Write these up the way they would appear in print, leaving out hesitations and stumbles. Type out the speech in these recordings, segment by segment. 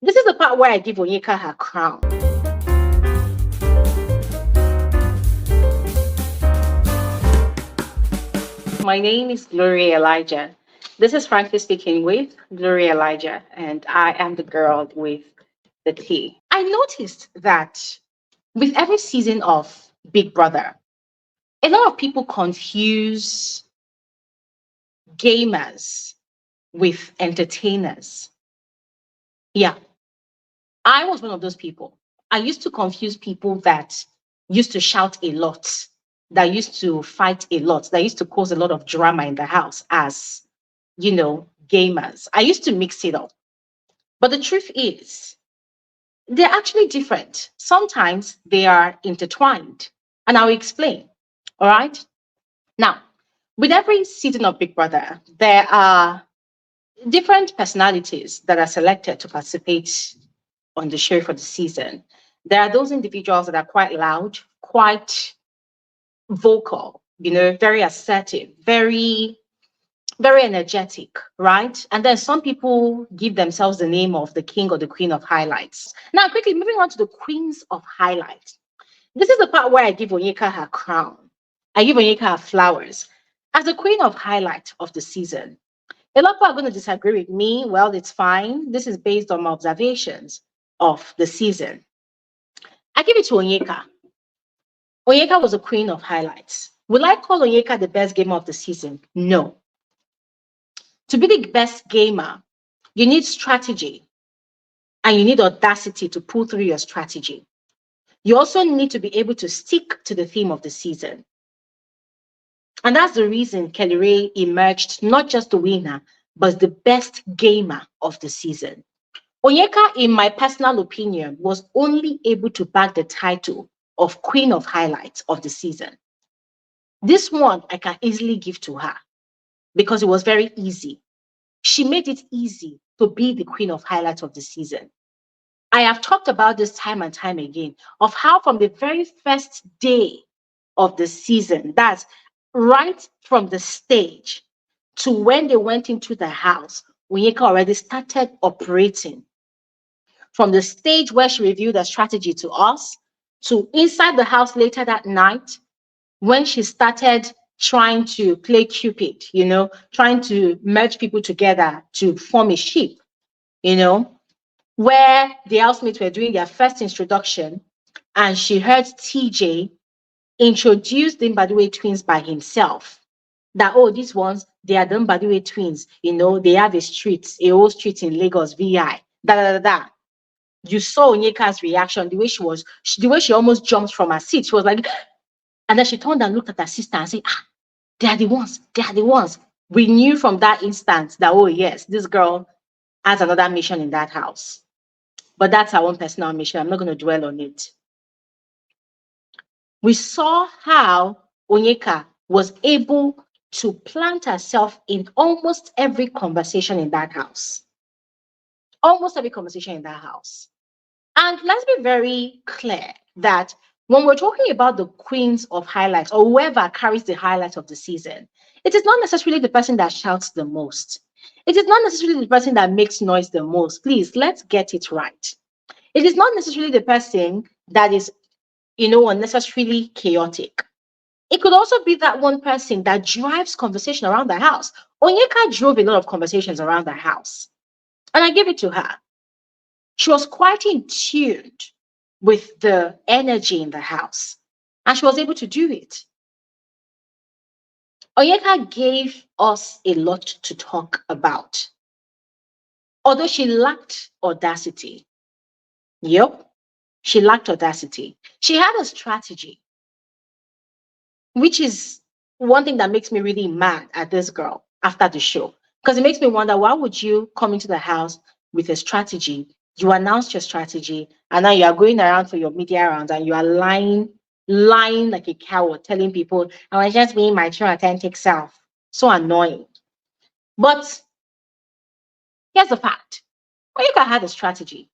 This is the part where I give Onyeka her crown. My name is Elijah. This is frankly speaking with Elijah, and I am the girl with the tea. I noticed that with every season of Big Brother, a lot of people confuse gamers with entertainers. Yeah, I was one of those people. I used to confuse people that used to shout a lot, that used to fight a lot, that used to cause a lot of drama in the house as, gamers. I used to mix it up. But the truth is, they're actually different. Sometimes they are intertwined. And I'll explain. All right. Now, with every season of Big Brother, there are different personalities that are selected to participate on the show for the season. There are those individuals that are quite loud, quite vocal, very assertive, very energetic, right? And then some people give themselves the name of the king or the queen of highlights. Now, quickly moving on to the queens of highlights. This is the part where I give Onyeka her crown. I give Onyeka her flowers. As the queen of highlight of the season, a lot of people are going to disagree with me. Well, it's fine. This is based on my observations of the season. I give it to Onyeka. Onyeka was a queen of highlights. Will I call Onyeka the best gamer of the season? No. To be the best gamer, you need strategy and you need audacity to pull through your strategy. You also need to be able to stick to the theme of the season. And that's the reason Kelly Ray emerged not just the winner, but the best gamer of the season. Onyeka, in my personal opinion, was only able to bag the title of Queen of Highlights of the season. This one I can easily give to her because it was very easy. She made it easy to be the Queen of Highlights of the season. I have talked about this time and time again of how from the very first day of the season, that's right from the stage to when they went into the house, Onyeka already started operating. From the stage where she revealed her strategy to us, to inside the house later that night, when she started trying to play Cupid, trying to merge people together to form a ship, where the housemates were doing their first introduction, and she heard TJ introduce the Mbadiwe twins by himself. That, oh, these ones, they are the Mbadiwe twins. They have a whole street in Lagos, VI, da da da da. You saw Onyeka's reaction, the way she almost jumped from her seat. She was like, and then she turned and looked at her sister and said, they are the ones. We knew from that instant that, oh yes, this girl has another mission in that house. But that's her own personal mission. I'm not going to dwell on it. We saw how Onyeka was able to plant herself in almost every conversation in that house. Almost every conversation in that house. And let's be very clear that when we're talking about the queens of highlights or whoever carries the highlight of the season, it is not necessarily the person that shouts the most. It is not necessarily the person that makes noise the most. Please, let's get it right. It is not necessarily the person that is, unnecessarily chaotic. It could also be that one person that drives conversation around the house. Onyeka drove a lot of conversations around the house. And I give it to her. She was quite in tune with the energy in the house, and she was able to do it. Onyeka gave us a lot to talk about, although she lacked audacity. Yep, she lacked audacity. She had a strategy, which is one thing that makes me really mad at this girl after the show, because it makes me wonder, why would you come into the house with a strategy? You announced your strategy, and now you are going around for your media rounds and you are lying like a coward, telling people, I was just being my true authentic self. So annoying. But here's the fact. Onyeka had a strategy.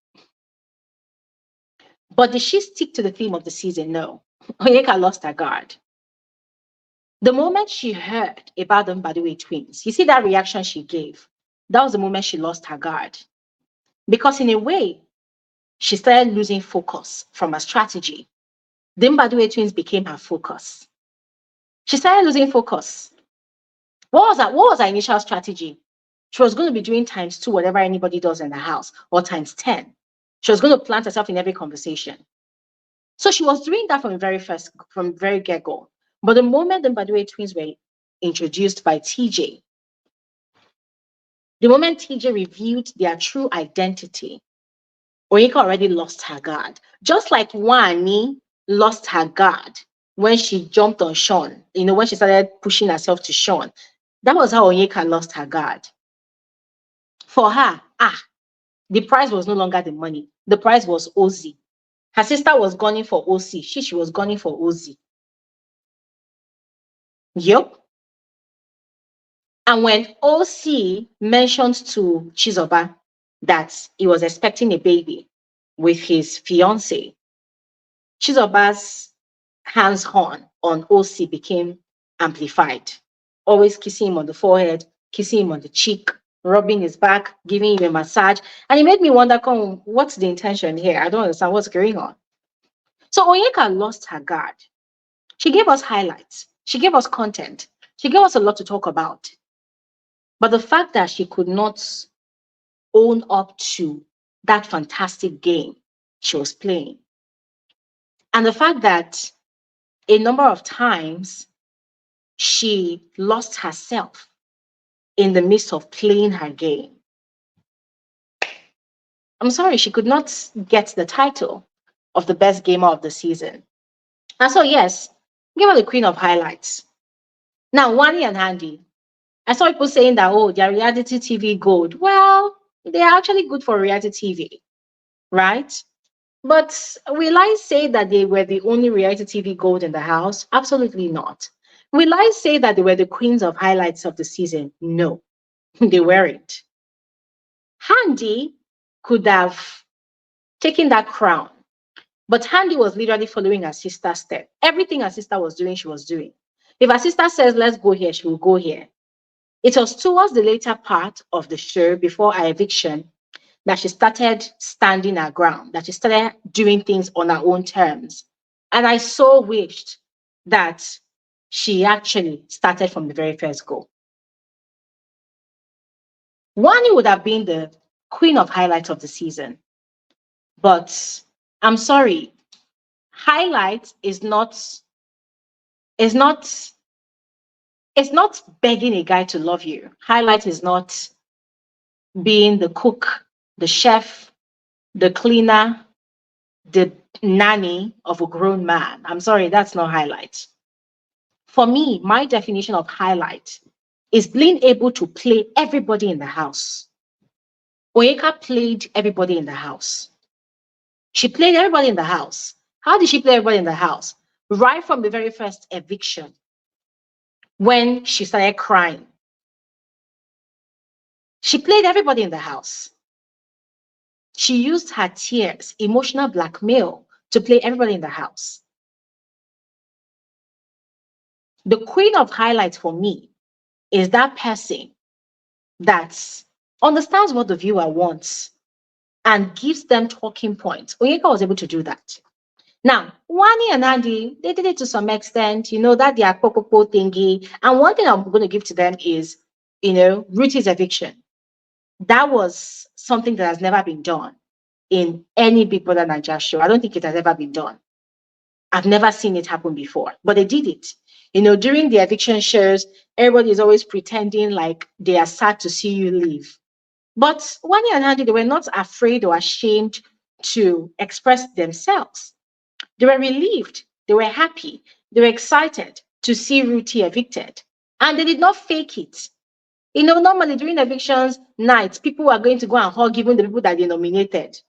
But did she stick to the theme of the season? No. Onyeka lost her guard. The moment she heard about the Mbadiwe twins, you see that reaction she gave? That was the moment she lost her guard. Because in a way, she started losing focus from her strategy. The Mbadue twins became her focus. She started losing focus. What was her initial strategy? She was going to be doing ×2 whatever anybody does in the house, or ×10. She was going to plant herself in every conversation. So she was doing that from very get-go. But the moment the Mbadue twins were introduced by TJ, the moment TJ revealed their true identity, Onyeka already lost her guard. Just like Wanni lost her guard when she jumped on Sean, when she started pushing herself to Sean. That was how Onyeka lost her guard. For her, the prize was no longer the money. The prize was Ozzy. Her sister was gunning for OC. She was gunning for Ozzy. Yup. And when OC mentioned to Chizoba that he was expecting a baby with his fiancée, Chizoba's hands-on OC became amplified. Always kissing him on the forehead, kissing him on the cheek, rubbing his back, giving him a massage. And it made me wonder, what's the intention here? I don't understand what's going on. So Onyeka lost her guard. She gave us highlights. She gave us content. She gave us a lot to talk about. But the fact that she could not own up to that fantastic game she was playing, and the fact that a number of times she lost herself in the midst of playing her game, I'm sorry, she could not get the title of the best gamer of the season. And so, yes, give her the queen of highlights. Now, Wanni and Ndi, I saw people saying that, they're reality TV gold. Well, they are actually good for reality TV, right? But will I say that they were the only reality TV gold in the house? Absolutely not. Will I say that they were the queens of highlights of the season? No, they weren't. Ndi could have taken that crown, but Ndi was literally following her sister's step. Everything her sister was doing, she was doing. If her sister says, let's go here, she will go here. It was towards the later part of the show, before her eviction, that she started standing her ground, that she started doing things on her own terms. And I so wished that she actually started from the very first go. Wanni would have been the queen of highlights of the season. But I'm sorry, highlight is not begging a guy to love you. Highlight is not being the cook, the chef, the cleaner, the nanny of a grown man. I'm sorry, that's not highlight. For me, my definition of highlight is being able to play everybody in the house. Onyeka played everybody in the house. She played everybody in the house. How did she play everybody in the house? Right from the very first eviction, when she started crying. She played everybody in the house. She used her tears, emotional blackmail, to play everybody in the house. The queen of highlights for me is that person that understands what the viewer wants and gives them talking points. Onyeka was able to do that. Now, Wanni and Ndi, they did it to some extent, that their popopo thingy. And one thing I'm going to give to them is, Ruthee's eviction. That was something that has never been done in any Big Brother Naija show. I don't think it has ever been done. I've never seen it happen before, but they did it. During the eviction shows, everybody is always pretending like they are sad to see you leave. But Wanni and Ndi, they were not afraid or ashamed to express themselves. They were relieved. They were happy. They were excited to see Ruthee evicted. And they did not fake it. Normally during evictions nights, people are going to go and hug even the people that they nominated.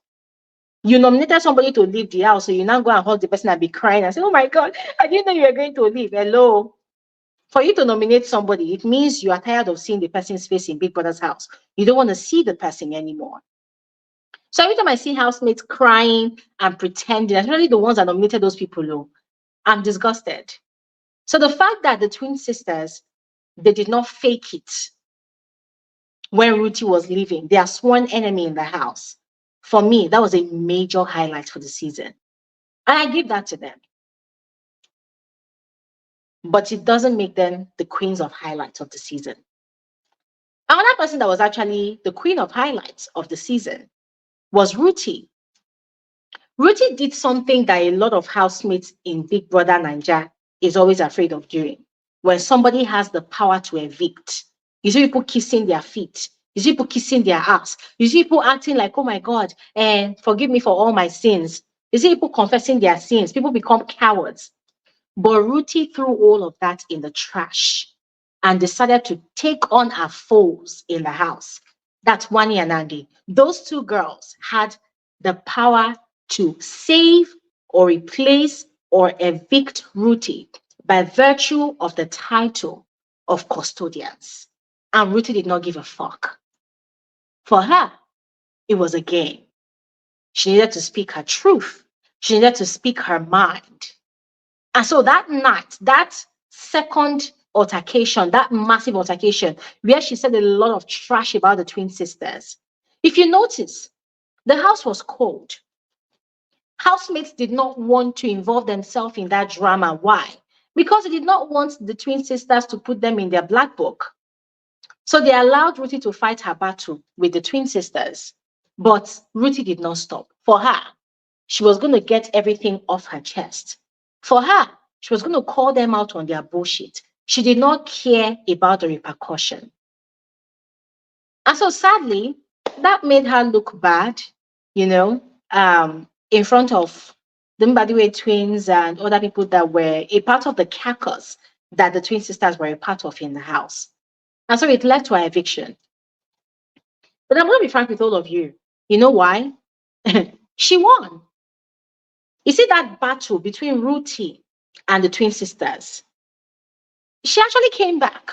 You nominated somebody to leave the house, so you now go and hug the person and be crying and say, oh my God, I didn't know you were going to leave. Hello. For you to nominate somebody, it means you are tired of seeing the person's face in Big Brother's house. You don't want to see the person anymore. So every time I see housemates crying and pretending, especially the ones that nominated those people, I'm disgusted. So the fact that the twin sisters, they did not fake it when Ruthee was leaving, their sworn enemy in the house, For me, that was a major highlight for the season. And I give that to them. But it doesn't make them the queens of highlights of the season. Another person that was actually the queen of highlights of the season was Ruthee. Ruthee did something that a lot of housemates in Big Brother Naija is always afraid of doing. When somebody has the power to evict, you see people kissing their feet, you see people kissing their ass, you see people acting like, oh my God, and forgive me for all my sins. You see people confessing their sins, people become cowards. But Ruthee threw all of that in the trash and decided to take on her foes in the house. That's Wanni and Ndi. Those two girls had the power to save or replace or evict Ruthee by virtue of the title of custodians. And Ruthee did not give a fuck. For her, it was a game. She needed to speak her truth. She needed to speak her mind. And so that night, that second altercation, that massive altercation, where she said a lot of trash about the twin sisters, if you notice, the house was cold. Housemates did not want to involve themselves in that drama. Why? Because they did not want the twin sisters to put them in their black book. So they allowed Ruthee to fight her battle with the twin sisters. But Ruthee did not stop. For her, she was going to get everything off her chest. For her, she was going to call them out on their bullshit. She did not care about the repercussion. And so sadly, that made her look bad, you know, in front of the Mbadiwe twins and other people that were a part of the caucus that the twin sisters were a part of in the house. And so it led to her eviction. But I'm going to be frank with all of you. You know why? She won. You see that battle between Ruthee and the twin sisters? She actually came back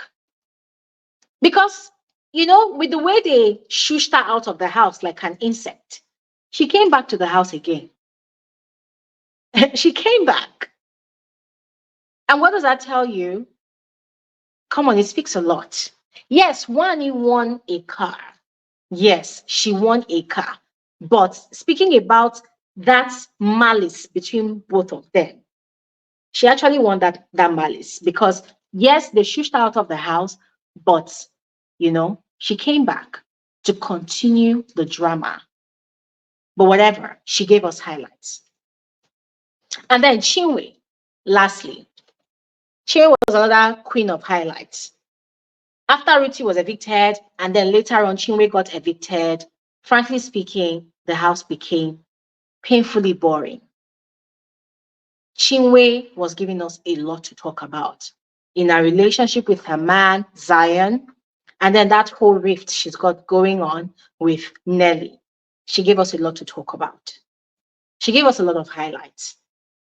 because, you know, with the way they shushed her out of the house like an insect, she came back to the house again. She came back. And what does that tell you? Come on, it speaks a lot. Yes, Wanni won a car. Yes, she won a car. But speaking about that malice between both of them, she actually won that malice because, yes, they shushed her out of the house, but, you know, she came back to continue the drama. But whatever, she gave us highlights. And then Chinwe, lastly. Chinwe was another queen of highlights. After Ruthee was evicted, and then later on Chinwe got evicted, frankly speaking, the house became painfully boring. Chinwe was giving us a lot to talk about in her relationship with her man, Zion, and then that whole rift she's got going on with Nelly. She gave us a lot to talk about. She gave us a lot of highlights.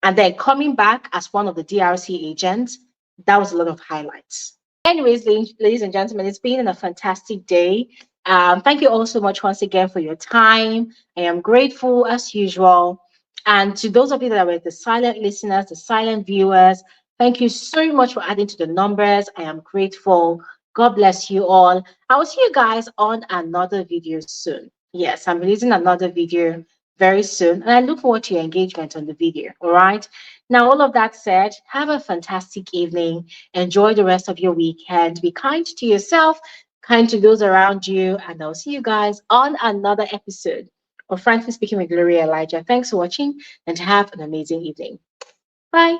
And then coming back as one of the DRC agents, that was a lot of highlights. Anyways, ladies and gentlemen, it's been a fantastic day. Thank you all so much once again for your time. I am grateful as usual. And to those of you that were the silent listeners, the silent viewers, thank you so much for adding to the numbers. I am grateful. God bless you all. I will see you guys on another video soon. Yes, I'm releasing another video very soon. And I look forward to your engagement on the video. All right. Now, all of that said, have a fantastic evening. Enjoy the rest of your weekend. Be kind to yourself, kind to those around you. And I'll see you guys on another episode of Frankly Speaking with Gloria Elijah. Thanks for watching and have an amazing evening. Bye.